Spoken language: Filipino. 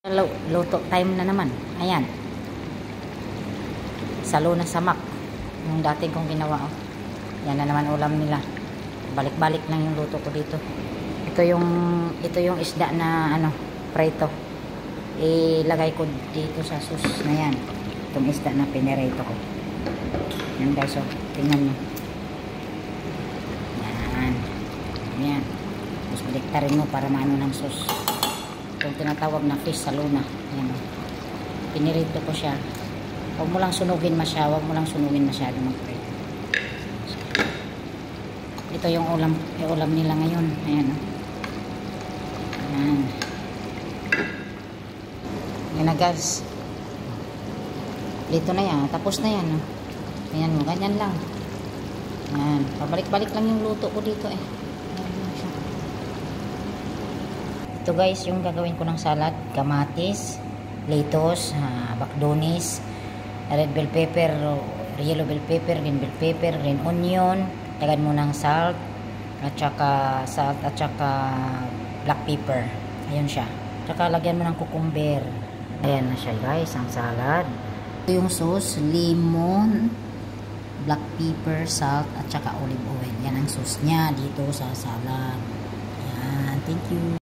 Luto time na naman. Ayan. Salo na samak. Yung dati kong ginawa. Oh. Yan na naman ulam nila. Balik-balik lang yung luto ko dito. Ito yung isda na prito. Ilagay ko dito sa sauce na yan. Itong isda na pinirito ko. Yan guys, oh. Tingnan nyo. Yan. Yan. Tapos baliktarin mo para maano ng sauce. Itong tinatawag na fish saluna. Ayan o. Pinirito ko siya. Huwag mo lang sunugin masyado. Huwag mo lang sunugin masyado mag-prito. Ito yung ulam nila ngayon. Ayan o. Ayan. Ayan na guys. Dito na yan. Tapos na yan o. Ayan mo. Ganyan lang. Ayan. Pabalik-balik lang yung luto ko dito eh. Ito guys, yung gagawin ko ng salad, kamatis, lettuce, bakdonis, red bell pepper, yellow bell pepper, green bell pepper, green onion, lagyan mo ng salt at saka black pepper. Ayun siya. Tsaka lagyan mo ng cucumber. Ayan na siya guys, ang salad. Ito yung sauce, lemon, black pepper, salt at saka olive oil. Yan ang sauce niya dito sa salad. Ayan, thank you.